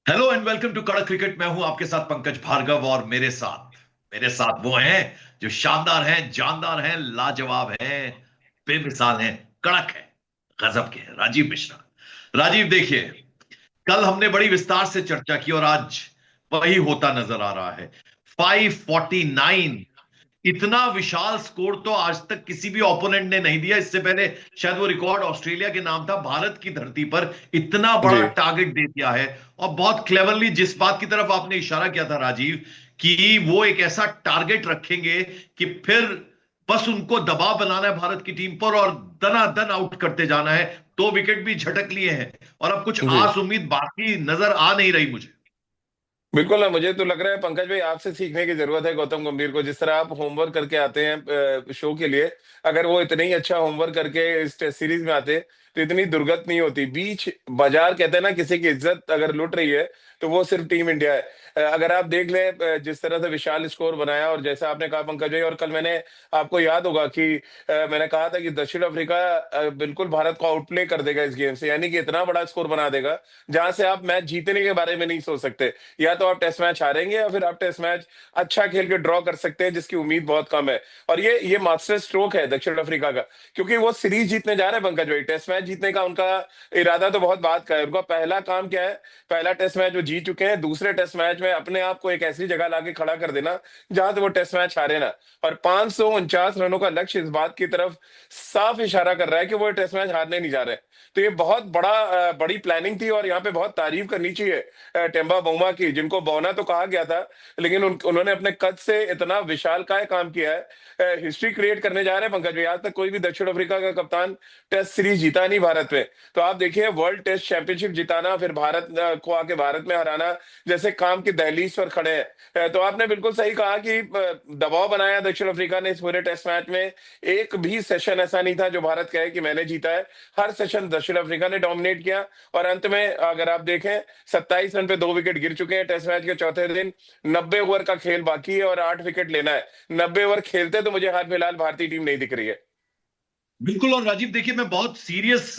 Hello and welcome to कड़क cricket. मैं हूं आपके साथ पंकज भार्गव और मेरे साथ वो हैं जो शानदार हैं, जानदार हैं, लाजवाब हैं, बेमिसाल हैं, कड़क हैं, गजब के हैं, राजीव मिश्रा। राजीव देखिए, कल हमने बड़ी विस्तार से चर्चा की और आज वही होता नजर आ रहा है। 549, इतना विशाल स्कोर तो आज तक किसी भी ओपोनेंट ने नहीं दिया। इससे पहले शायद वो रिकॉर्ड ऑस्ट्रेलिया के नाम था। भारत की धरती पर इतना जी। बड़ा टारगेट दे दिया है। और बहुत क्लेवरली जिस बात की तरफ आपने इशारा किया था राजीव, कि वो एक ऐसा टारगेट रखेंगे कि फिर बस उनको दबाव बनाना है भारत की टीम पर और दनादन आउट करते जाना है। 2 विकेट भी झटक लिए हैं और अब कुछ जी आस उम्मीद बाकी नजर आ नहीं रही मुझे। बिल्कुल ना, मुझे तो लग रहा है पंकज भाई आपसे सीखने की जरूरत है गौतम गंभीर को। जिस तरह आप होमवर्क करके आते हैं शो के लिए, अगर वो इतना ही अच्छा होमवर्क करके इस टेस्ट सीरीज में आते तो इतनी दुर्गत नहीं होती। बीच बाजार कहते हैं ना, किसी की इज्जत अगर लुट रही है तो वो सिर्फ टीम इंडिया है। अगर आप देख लें जिस तरह से विशाल स्कोर बनाया, और जैसा आपने कहा पंकज भाई, और कल मैंने, आपको याद होगा कि मैंने कहा था कि दक्षिण अफ्रीका बिल्कुल भारत को आउटप्ले कर देगा इस गेम से, यानी कि इतना बड़ा स्कोर बना देगा जहां से आप मैच जीतने के बारे में नहीं सोच सकते। या तो आप टेस्ट मैच हारेंगे या फिर आप टेस्ट मैच अच्छा खेल के ड्रॉ कर सकते हैं, जिसकी उम्मीद बहुत कम है। और ये मास्टर स्ट्रोक है दक्षिण अफ्रीका का, क्योंकि वो सीरीज जीतने जा रहे हैं पंकज भाई। टेस्ट मैच जीतने का उनका इरादा तो बहुत बात का है। उनका पहला काम क्या है? पहला टेस्ट मैच वो जीत चुके हैं, दूसरे टेस्ट मैच में अपने आप को एक ऐसी जगह लाके खड़ा कर देना जहां से वो टेस्ट मैच हारे ना। और 549 रनों का लक्ष्य इस बात की तरफ साफ इशारा कर रहा है कि वो टेस्ट मैच हारने नहीं जा रहे। तो ये बहुत बड़ी प्लानिंग थी, और यहाँ पे बहुत तारीफ करनी चाहिए टेम्बा बउमा की, जिनको बौना तो कहा गया था, लेकिन उन्होंने अपने कद से इतना विशालकाय काम किया है। हिस्ट्री क्रिएट करने जा रहे हैं पंकज भाई। आज तक कोई भी दक्षिण अफ्रीका का कप्तान टेस्ट सीरीज जीता नहीं भारत में। तो आप देखिए, वर्ल्ड टेस्ट चैंपियनशिप जिताना, फिर भारत को आके भारत में हराना, जैसे काम की दहलीज पर खड़े हैं। तो आपने बिल्कुल सही कहा कि दबाव बनाया दक्षिण अफ्रीका ने इस पूरे टेस्ट मैच में। एक भी सेशन ऐसा नहीं था जो भारत कहे कि मैंने जीता है। हर सेशन दक्षिण अफ्रीका ने डोमिनेट किया। और अंत में अगर आप देखें, 27 रन पे 2 विकेट गिर चुके हैं टेस्ट मैच के चौथे दिन। 90 ओवर का खेल बाकी है और 8 विकेट लेना है। 90 ओवर खेलते तो मुझे हाल फिलहाल भारतीय टीम नहीं दिख रही है। बिल्कुल। और राजीव देखिए, मैं बहुत सीरियस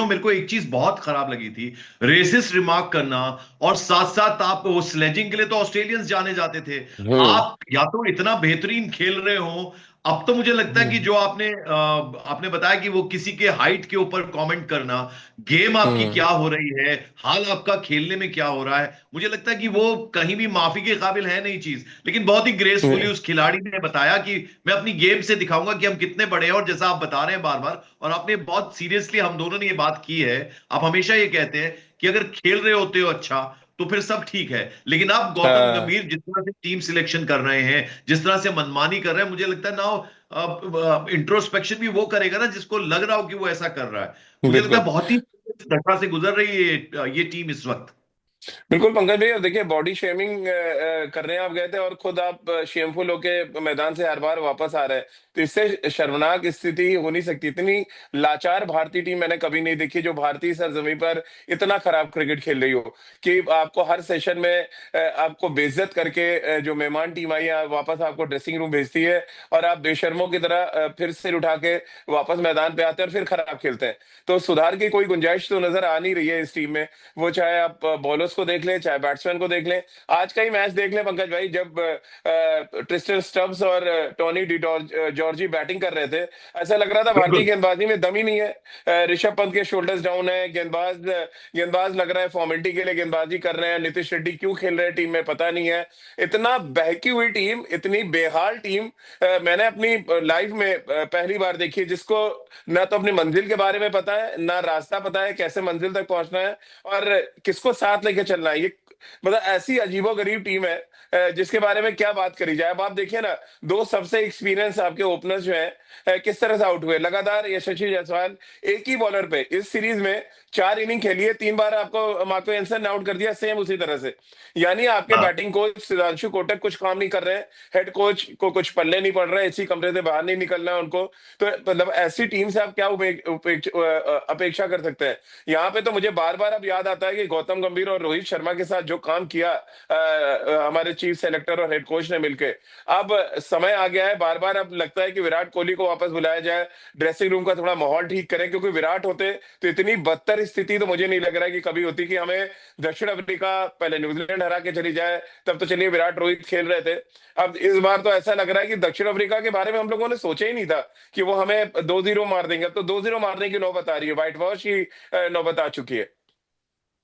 मेरे को एक चीज बहुत खराब लगी थी, रेसिस्ट रिमार्क करना। और साथ साथ आप वो स्लेजिंग के लिए तो ऑस्ट्रेलियंस जाने जाते थे। हम्म। आप या तो इतना बेहतरीन खेल रहे हो, अब तो मुझे लगता है कि हम्म। जो आपने बताया कि वो किसी के हाइट के ऊपर कमेंट करना, गेम आपकी हम्म। क्या हो रही है, हाल आपका खेलने में क्या हो रहा है, मुझे लगता है कि वो कहीं भी माफी के काबिल है नहीं चीज। लेकिन बहुत ही ग्रेसफुली हम्म। उस खिलाड़ी ने बताया कि मैं अपनी गेम से दिखाऊंगा कि हम कितने बड़े हैं। और जैसा आप बता रहे हैं बार बार, और आपने बहुत सीरियसली, हम दोनों ने ये बात की है, आप हमेशा ये कहते हैं कि अगर खेल रहे होते हो अच्छा तो फिर सब ठीक है। लेकिन आप गौतम हाँ, गंभीर जिस तरह से टीम सिलेक्शन कर रहे हैं, जिस तरह से मनमानी कर रहे हैं, मुझे लगता है ना इंट्रोस्पेक्शन भी वो करेगा ना जिसको लग रहा हो कि वो ऐसा कर रहा है। मुझे लगता है बिल्कुल बहुत ही दशा से गुजर रही है ये टीम इस वक्त। बिल्कुल पंकज भाई। और देखिए, बॉडी शेमिंग करने आप गए थे और खुद आप शेमफुल होके मैदान से हर बार वापस आ रहे हैं, तो इससे शर्मनाक स्थिति हो नहीं सकती। इतनी लाचार भारतीय टीम मैंने कभी नहीं देखी, जो भारतीय सरजमी पर इतना खराब क्रिकेट खेल रही हो कि आपको हर सेशन में आपको बेइज्जत करके जो मेहमान टीम आई है वापस आपको ड्रेसिंग रूम भेजती है, और आप बेशर्मों की तरह फिर सिर उठा के वापस मैदान पे आते हैं और फिर खराब खेलते हैं। तो सुधार की कोई गुंजाइश तो नजर आ नहीं रही है इस टीम में। वो चाहे आप बॉलर्स को देख लें, चाहे बैट्समैन को देख लें। आज का ही मैच देख लें पंकज भाई, जब ट्रिस्टन स्टब्स और टोनी डी जॉर्जी बैटिंग कर रहे थे, ऐसा लग रहा था भारतीय बिल्कुल। गेंदबाजी में दम ही नहीं है। ऋषभ पंत के शोल्डर्स डाउन है। गेंदबाज लग रहा है फॉर्मेलिटी के लिए गेंदबाजी कर रहे हैं। नीतीश रेड्डी क्यों खेल रहे हैं टीम में पता नहीं है। इतना बहकी हुई टीम, इतनी बेहाल टीम मैंने अपनी लाइफ में पहली बार देखी है, जिसको ना तो अपनी मंजिल के बारे में पता है, ना रास्ता पता है कैसे मंजिल तक पहुंचना है, और किसको साथ लेके चलना है। ये मतलब ऐसी अजीबोगरीब टीम है जिसके बारे में क्या बात करी जाए। अब आप देखिए ना, दो सबसे एक्सपीरियंस आपके ओपनर्स जो हैं किस तरह से आउट हुए लगातार। यशस्वी जायसवाल एक ही बॉलर पे इस सीरीज में 4 इनिंग खेली है, 3 बार आपको मार्को एंसन ने आउट कर दिया, सेम उसी तरह से। यानी आपके हाँ। बैटिंग कोच सुधांशु कोटक कुछ काम नहीं कर रहे हैं, हेड कोच को कुछ पल्ले नहीं पड़ रहे, इसी कमरे से बाहर नहीं निकलना है उनको। तो मतलब ऐसी टीम से आप क्या अपेक्षा कर सकते हैं? यहाँ पे तो मुझे बार बार अब याद आता है कि गौतम गंभीर और रोहित शर्मा के साथ जो काम किया हमारे चीफ सेलेक्टर और हेड कोच ने मिलकर, अब समय आ गया है। बार बार अब लगता है कि विराट कोहली को वापस बुलाया जाए, ड्रेसिंग रूम का थोड़ा माहौल ठीक करें, क्योंकि विराट होते तो इतनी बदतर वाली स्थिति तो मुझे नहीं लग रहा है कि कभी होती, कि हमें दक्षिण अफ्रीका पहले न्यूजीलैंड हरा के चली जाए, तब तो चलिए विराट रोहित खेल रहे थे। अब इस बार तो ऐसा लग रहा है कि दक्षिण अफ्रीका के बारे में हम लोगों ने सोचा ही नहीं था कि वो हमें 2-0 मार देंगे। अब तो 2-0 मारने की नौबत आ रही है, व्हाइट वॉश की नौबत आ चुकी है।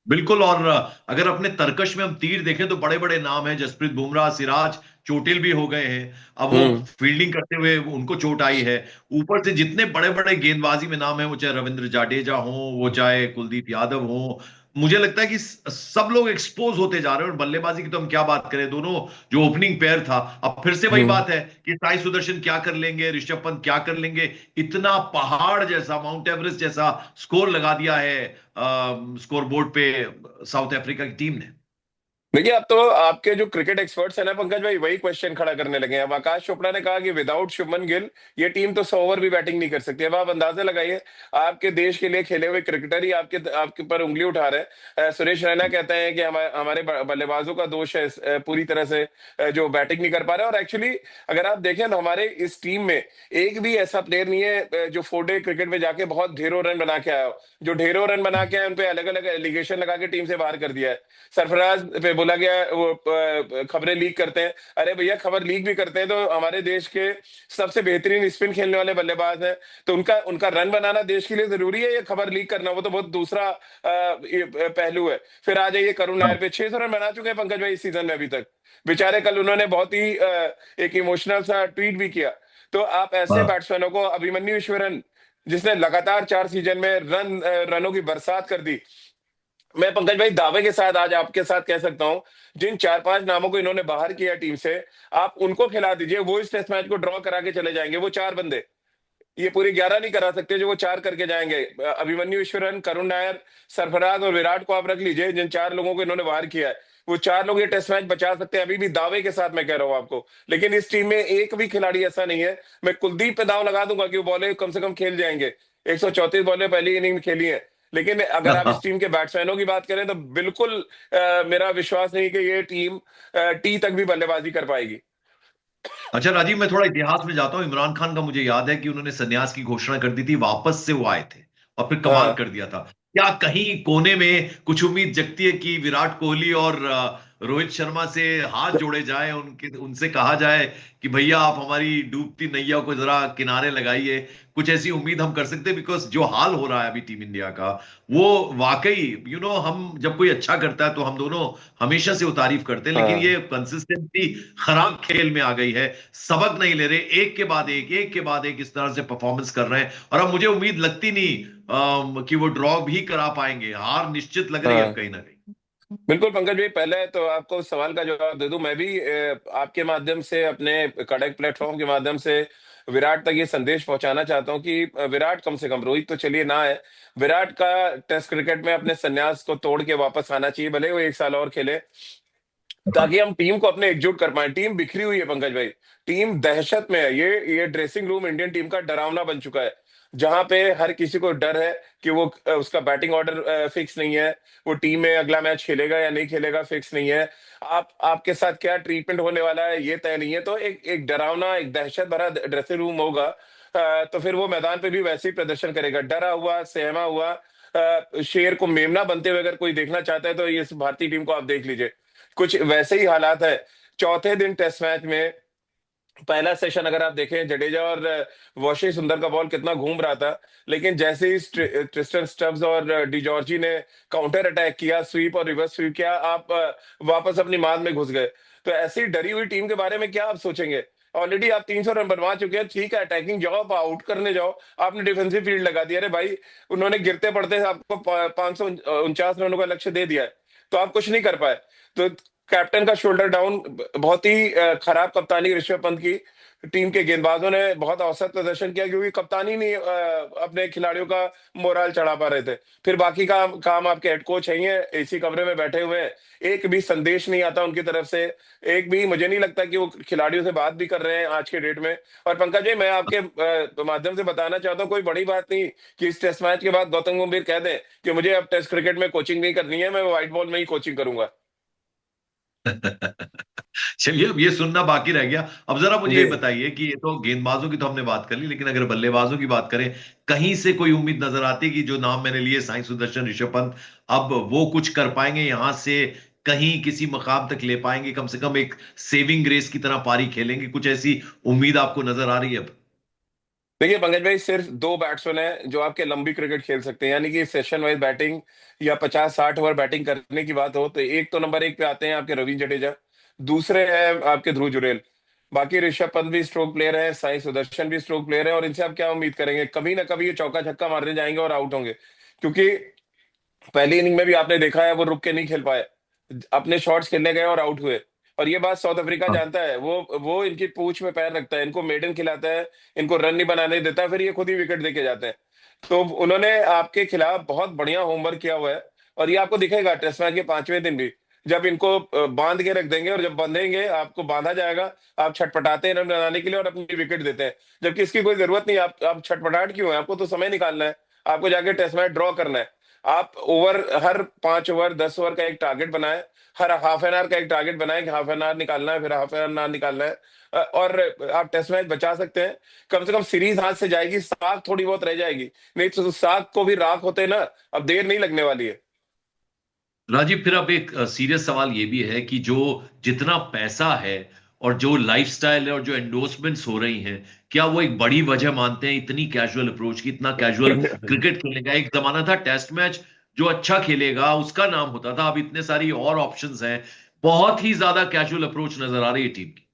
बिल्कुल। और अगर अपने तर्कश में हम तीर देखें तो बड़े बड़े नाम हैं, जसप्रीत बुमराह, सिराज चोटिल भी हो गए हैं। अब वो हम्म। फील्डिंग करते हुए उनको चोट आई है। ऊपर से जितने बड़े बड़े गेंदबाजी में नाम है, वो चाहे रविंद्र जाडेजा हो, वो चाहे कुलदीप यादव हो, मुझे लगता है कि सब लोग एक्सपोज होते जा रहे हैं। और बल्लेबाजी की तो हम क्या बात करें, दोनों जो ओपनिंग पेयर था, अब फिर से वही हम्म। बात है कि साई सुदर्शन क्या कर लेंगे, ऋषभ पंत क्या कर लेंगे। इतना पहाड़ जैसा, माउंट एवरेस्ट जैसा स्कोर लगा दिया है स्कोर बोर्ड पे साउथ अफ्रीका की टीम ने। देखिए, अब तो आपके जो क्रिकेट एक्सपर्ट्स हैं ना पंकज भाई, वही क्वेश्चन खड़ा करने लगे हैं। अब आकाश चोपड़ा ने कहा कि विदाउट शुभमन गिल ये टीम तो 100 ओवर भी बैटिंग नहीं कर सकती। अब आप अंदाजा लगाइए, आपके देश के लिए खेले हुए क्रिकेटर ही आपके आपके पर उंगली उठा रहे हैं। सुरेश रैना कहते हैं कि हमारे बल्लेबाजों का दोष है पूरी तरह से, जो बैटिंग नहीं कर पा रहे। और एक्चुअली अगर आप देखें ना, हमारे इस टीम में एक भी ऐसा प्लेयर नहीं है जो 4 डे क्रिकेट में जाके बहुत ढेरों रन बना के आया हो। जो ढेरों रन बना के आए उन पे अलग अलग एलिगेशन लगा के टीम से बाहर कर दिया है। सरफराज पे बोला गया, वो खबरें लीक करते हैं। अरे भैया, खबर लीक भी करते हैं तो हमारे देश के सबसे बेहतरीन स्पिन खेलने वाले बल्लेबाज हैं, तो उनका उनका रन बनाना देश के लिए जरूरी है, या खबर लीक करना, वो तो बहुत दूसरा पहलू है। फिर आ जाइए करुण नायर पे, 600 रन बना चुके हैं पंकज भाई इस सीजन में अभी तक। बेचारे कल उन्होंने बहुत ही एक इमोशनल सा ट्वीट भी किया। तो आप ऐसे हाँ। बैट्समैनों को, अभिमन्यु ईश्वरन जिसने लगातार 4 सीजन में रनों की बरसात कर दी, मैं पंकज भाई दावे के साथ आज आपके साथ कह सकता हूं, जिन 4-5 नामों को इन्होंने बाहर किया टीम से, आप उनको खिला दीजिए, वो इस टेस्ट मैच को ड्रॉ करा के चले जाएंगे। वो 4 बंदे, ये पूरी 11 नहीं करा सकते जो वो 4 करके जाएंगे। अभिमन्यु ईश्वरन, करुण नायर, सरफराज और विराट को आप रख लीजिए, जिन 4 लोगों को इन्होंने बाहर किया है, वो 4 लोग ये टेस्ट मैच बचा सकते हैं, अभी भी दावे के साथ मैं कह रहा हूं आपको। लेकिन इस टीम में एक भी खिलाड़ी ऐसा नहीं है। मैं कुलदीप पे दाव लगा दूंगा कि वो बॉलें कम से कम खेल जाएंगे, 134 बॉलें पहली इनिंग में खेली है। लेकिन अगर आप इस टीम के बैट्समैनों की बात करें तो बिल्कुल मेरा विश्वास नहीं कि ये टीम टी तक भी बल्लेबाजी कर पाएगी। अच्छा राजीव, मैं थोड़ा इतिहास में जाता हूँ। इमरान खान का मुझे याद है कि उन्होंने संन्यास की घोषणा कर दी थी, वापस से वो आए थे और फिर कमाल हाँ। कर दिया था। क्या कहीं कोने में कुछ उम्मीद जगती है कि विराट कोहली और रोहित शर्मा से हाथ जोड़े जाए, उनके उनसे कहा जाए कि भैया आप हमारी डूबती नैया को जरा किनारे लगाइए। कुछ ऐसी उम्मीद हम कर सकते हैं? बिकॉज जो हाल हो रहा है अभी टीम इंडिया का, वो वाकई हम जब कोई अच्छा करता है तो हम दोनों हमेशा से वो तारीफ करते हैं, लेकिन हाँ। ये कंसिस्टेंसी खराब खेल में आ गई है। सबक नहीं ले रहे, एक के बाद एक के बाद एक इस तरह से परफॉर्मेंस कर रहे हैं। और अब मुझे उम्मीद लगती नहीं कि वो ड्रॉ भी करा पाएंगे। हार निश्चित लग रही है अब हाँ। कहीं ना कहीं। बिल्कुल पंकज भाई, पहले तो आपको उस सवाल का जवाब दे दूं। मैं भी आपके माध्यम से, अपने कड़क प्लेटफॉर्म के माध्यम से विराट तक ये संदेश पहुंचाना चाहता हूं कि विराट कम से कम, रोहित तो चलिए ना है, विराट का टेस्ट क्रिकेट में अपने संन्यास को तोड़ के वापस आना चाहिए, भले वो 1 साल और खेले, ताकि हम टीम को अपने एकजुट कर पाए। टीम बिखरी हुई है पंकज भाई, टीम दहशत में है। ये ड्रेसिंग रूम इंडियन टीम का डरावना बन चुका है, जहां पे हर किसी को डर है कि वो उसका बैटिंग ऑर्डर फिक्स नहीं है, वो टीम में अगला मैच खेलेगा या नहीं खेलेगा फिक्स नहीं है, आपके साथ क्या ट्रीटमेंट होने वाला है ये तय नहीं है। तो एक एक डरावना, एक दहशत भरा ड्रेसिंग रूम होगा। तो फिर वो मैदान पे भी वैसे ही प्रदर्शन करेगा, डरा हुआ, सहमा हुआ, शेर को मेमना बनते हुए अगर कोई देखना चाहता है तो ये इस भारतीय टीम को आप देख लीजिए। कुछ वैसे ही हालात है। चौथे दिन टेस्ट मैच में पहला सेशन अगर आप देखें, जडेजा और वॉशिंग सुंदर का बॉल कितना घूम रहा था, लेकिन जैसे ही ट्रिस्टन स्टब्स और डिजॉर्जी ने काउंटर अटैक किया, स्वीप और रिवर्स स्वीप किया, आप वापस अपनी मार में घुस गए। तो ऐसी डरी हुई टीम के बारे में क्या आप सोचेंगे? ऑलरेडी आप 300 रन बनवा चुके हैं, ठीक है, अटैकिंग जाओ, आप आउट करने जाओ, आपने डिफेंसिव फील्ड लगा दिया। अरे भाई, उन्होंने गिरते पड़ते आपको 549 रनों का लक्ष्य दे दिया है, तो आप कुछ नहीं कर पाए। तो कैप्टन का शोल्डर डाउन, बहुत ही खराब कप्तानी ऋषभ पंत की। टीम के गेंदबाजों ने बहुत औसत प्रदर्शन किया, क्योंकि कप्तानी नहीं अपने खिलाड़ियों का मोराल चढ़ा पा रहे थे। फिर बाकी का काम आपके हेड कोच है ही है, एसी कमरे में बैठे हुए हैं, एक भी संदेश नहीं आता उनकी तरफ से। एक भी मुझे नहीं लगता कि वो खिलाड़ियों से बात भी कर रहे हैं आज के डेट में। और पंकज जी, मैं आपके माध्यम से बताना चाहता हूँ, कोई बड़ी बात नहीं कि इस टेस्ट मैच के बाद गौतम गंभीर कह दें कि मुझे अब टेस्ट क्रिकेट में कोचिंग नहीं करनी है, मैं व्हाइट बॉल में ही कोचिंग करूंगा। चलिए, अब ये सुनना बाकी रह गया। अब जरा मुझे जी। ये बताइए कि ये तो गेंदबाजों की तो हमने बात कर ली, लेकिन अगर बल्लेबाजों की बात करें, कहीं से कोई उम्मीद नजर आती है कि जो नाम मैंने लिए, साई सुदर्शन, ऋषभ पंत, अब वो कुछ कर पाएंगे यहां से, कहीं किसी मकाम तक ले पाएंगे, कम से कम एक सेविंग ग्रेस की तरह पारी खेलेंगे? कुछ ऐसी उम्मीद आपको नजर आ रही है अब? देखिए पंकज भाई, सिर्फ दो बैट्समैन हैं जो आपके लंबी क्रिकेट खेल सकते हैं, यानी कि सेशन वाइज बैटिंग या 50-60 ओवर बैटिंग करने की बात हो तो एक तो नंबर एक पे आते हैं आपके रविंद्र जडेजा, दूसरे हैं आपके ध्रुव जुरैल। बाकी ऋषभ पंत भी स्ट्रोक प्लेयर है, साई सुदर्शन भी स्ट्रोक प्लेयर है, और इनसे आप क्या उम्मीद करेंगे? कभी ना कभी ये चौका छक्का मारने जाएंगे और आउट होंगे, क्योंकि पहली इनिंग में भी आपने देखा है वो रुक के नहीं खेल पाए, अपने शॉट्स खेलने गए और आउट हुए। और ये बात साउथ अफ्रीका हाँ। जानता है, वो इनकी पूंछ में पैर रखता है, इनको मेडन खिलाता है, इनको रन नहीं बनाने देता, फिर ये खुद ही विकेट देके जाते हैं। तो उन्होंने आपके खिलाफ बहुत बढ़िया होमवर्क किया हुआ है, और ये आपको दिखेगा टेस्ट मैच के 5वें दिन भी, जब इनको बांध के रख देंगे, और जब बंधेंगे आपको बांधा जाएगा, आप छटपटाते हैं रन बनाने के लिए और अपनी विकेट देते हैं, जबकि इसकी कोई जरूरत नहीं। आप छटपटाहट क्यों है? आपको तो समय निकालना है, आपको जाके टेस्ट मैच ड्रॉ करना है। आप ओवर, हर 5 ओवर 10 ओवर का एक टारगेट बनाए, हर हाफ एन आवर का एक टारगेट बनाए कि हाफ एन आवर निकालना है, फिर हाफ एन आवर निकालना है, और आप टेस्ट मैच बचा सकते हैं। कम से कम सीरीज हाथ से जाएगी, साख थोड़ी बहुत रह जाएगी, नहीं तो साख को भी राख होते ना, अब देर नहीं लगने वाली है। राजीव, फिर अब एक सीरियस सवाल ये भी है कि जो जितना पैसा है और जो लाइफस्टाइल है और जो एंडोर्समेंट्स हो रही हैं, क्या वो एक बड़ी वजह मानते हैं इतनी कैजुअल अप्रोच की, इतना कैजुअल क्रिकेट खेलने का? एक जमाना था टेस्ट मैच जो अच्छा खेलेगा उसका नाम होता था, अब इतने सारी और ऑप्शंस हैं, बहुत ही ज्यादा कैजुअल अप्रोच नजर आ रही है टीम की।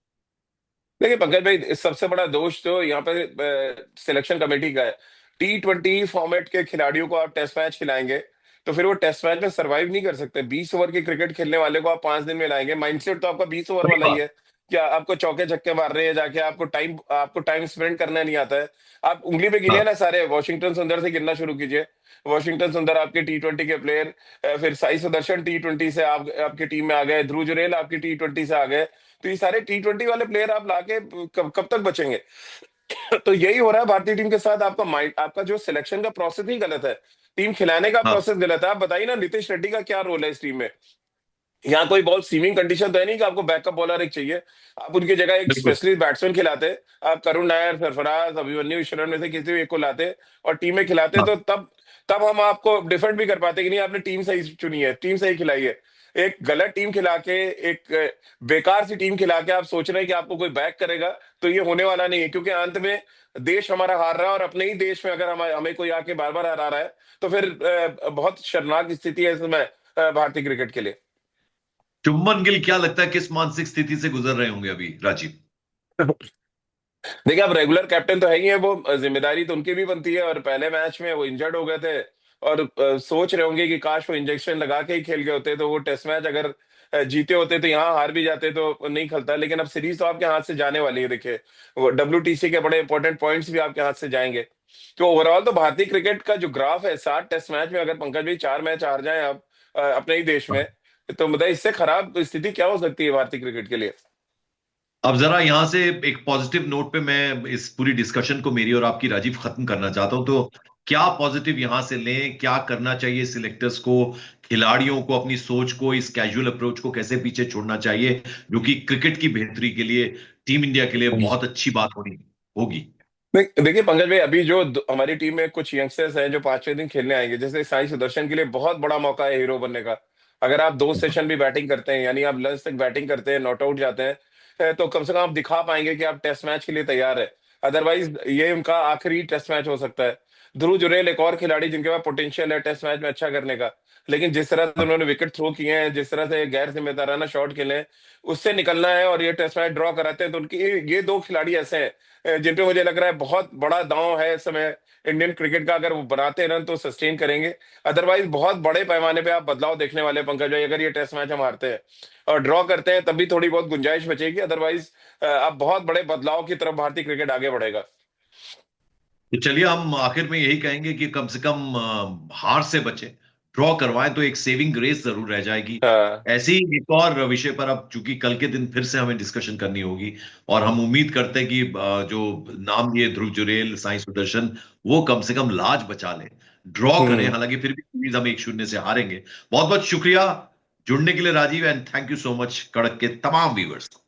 देखिए पंकज भाई, इस सबसे बड़ा दोष तो यहाँ पे सिलेक्शन कमेटी का है। T20 फॉर्मेट के खिलाड़ियों को आप टेस्ट मैच खिलाएंगे तो फिर वो टेस्ट मैच में सरवाइव नहीं कर सकते। 20 ओवर की क्रिकेट खेलने वाले को आप 5 दिन में लाएंगे, माइंडसेट तो आपका 20 ओवर सही वाला ही बात। है। क्या आपको चौके छक्के मार रहे हैं जाके, आपको टाइम स्पेंड करना नहीं आता है? आप उंगली पे गिने हाँ। ना सारे, वॉशिंगटन सुंदर से गिनना शुरू कीजिए। वॉशिंगटन सुंदर आपके T20 के प्लेयर, फिर साई सुदर्शन T20 से आपकी टीम में आ गए, ध्रुव जुरैल आपकी T20 से आ गए। तो ये सारे T20 वाले प्लेयर आप लाके कब तक बचेंगे? तो यही हो रहा है भारतीय टीम के साथ। आपका माइंड, आपका जो सिलेक्शन का प्रोसेस ही गलत है, टीम खिलाने का हाँ। प्रोसेस गलत है। आप बताइए ना, नीतीश रेड्डी का क्या रोल है इस टीम में? यहाँ कोई बॉल सीमिंग कंडीशन तो है नहीं कि आपको बैकअप बॉलर एक चाहिए। आप उनकी जगह एक बिल्कुल। स्पेशलिस्ट बैट्समैन खिलाते, आप करुण नायर, सरफराज, अभिमन्यु ईश्वरन में से किसी भी एक को लाते और टीम में खिलाते, हाँ। तो तब तब हम आपको डिफेंड भी कर पाते कि नहीं आपने टीम सही चुनी है, टीम सही खिलाई है। एक गलत टीम खिला के, एक बेकार सी टीम खिला के आप सोच रहे हैं कि आपको कोई बैक करेगा, तो ये होने वाला नहीं है, क्योंकि अंत में देश हमारा हार रहा है, और अपने ही देश में अगर हमें हमें कोई आके बार बार हरा रहा है, तो फिर बहुत शर्मनाक स्थिति है इसमें भारतीय क्रिकेट के लिए। शुभमन गिल क्या लगता है किस मानसिक स्थिति से गुजर रहे होंगे अभी, राजीव? देखिए, अब रेगुलर कैप्टन तो है ही है, वो जिम्मेदारी तो उनकी भी बनती है, और पहले मैच में वो इंजर्ड हो गए थे, और सोच रहे होंगे कि काश वो इंजेक्शन लगा के ही खेल गए होते, तो वो टेस्ट मैच अगर जीते होते तो यहाँ हार भी जाते तो नहीं खलता। लेकिन अब सीरीज तो आपके हाथ से जाने वाली है, देखिए वो WTC के बड़े इंपॉर्टेंट पॉइंट्स भी आपके हाथ से जाएंगे। तो ओवरऑल तो भारतीय क्रिकेट का जो ग्राफ है, 7 टेस्ट मैच में अगर पंकज भाई 4 मैच हार जाए आप अपने ही देश में, तो मतलब इससे खराब स्थिति क्या हो सकती है भारतीय क्रिकेट के लिए? अब जरा यहां से एक पॉजिटिव नोट पे मैं इस पूरी डिस्कशन को, मेरी और आपकी, राजीव, खत्म करना चाहता हूं। तो क्या पॉजिटिव यहां से लें, क्या करना चाहिए सिलेक्टर्स को, खिलाड़ियों को, अपनी सोच को, इस कैजुअल अप्रोच को कैसे पीछे छोड़ना चाहिए, जो कि क्रिकेट की बेहतरी के लिए, टीम इंडिया के लिए बहुत अच्छी बात होनी होगी? देखिए पंकज भाई, अभी जो हमारी टीम में कुछ यंगस्टर्स हैं जो 5 6 दिन खेलने आएंगे, जैसे साई सुदर्शन के लिए बहुत बड़ा मौका है हीरो बनने का। अगर आप 2 सेशन भी बैटिंग करते हैं, यानी आप लंच तक बैटिंग करते हैं, नॉट आउट जाते हैं, तो कम से कम आप दिखा पाएंगे कि आप टेस्ट मैच के लिए तैयार है। अदरवाइज ये उनका आखिरी टेस्ट मैच हो सकता है। ध्रुव जुरैल एक और खिलाड़ी जिनके पास पोटेंशियल है टेस्ट मैच में अच्छा करने का, लेकिन जिस तरह से उन्होंने विकेट थ्रो किए हैं, जिस तरह से गैर जिम्मेदाराना शॉट खेले हैं, उससे निकलना है और ये टेस्ट मैच ड्रॉ कराते हैं, तो उनकी ये दो खिलाड़ी ऐसे हैं जिन पे मुझे लग रहा है बहुत बड़ा दांव है इस समय इंडियन क्रिकेट का। अगर वो बनाते रन तो सस्टेन करेंगे, अदरवाइज बहुत बड़े पैमाने पे आप बदलाव देखने वाले हैं पंकज भाई। अगर ये टेस्ट मैच हम हारते हैं और ड्रॉ करते हैं, तब भी थोड़ी बहुत गुंजाइश बचेगी, अदरवाइज आप बहुत बड़े बदलाव की तरफ भारतीय क्रिकेट आगे बढ़ेगा। तो चलिए, हम आखिर में यही कहेंगे कि कम से कम हार से बचे, ड्रॉ करवाएं तो एक सेविंग ग्रेस जरूर रह जाएगी। हाँ। ऐसी ही एक और विषय पर अब चूंकि कल के दिन फिर से हमें डिस्कशन करनी होगी, और हम उम्मीद करते हैं कि जो नाम लिए ध्रुव जुरैल, साई सुदर्शन, वो कम से कम लाज बचा लें, ड्रॉ करें। हम्म। हालांकि फिर भी सीरीज हम 1-0 से हारेंगे। बहुत बहुत शुक्रिया जुड़ने के लिए Rajiv, and thank you so much कड़क के तमाम व्यूअर्स को।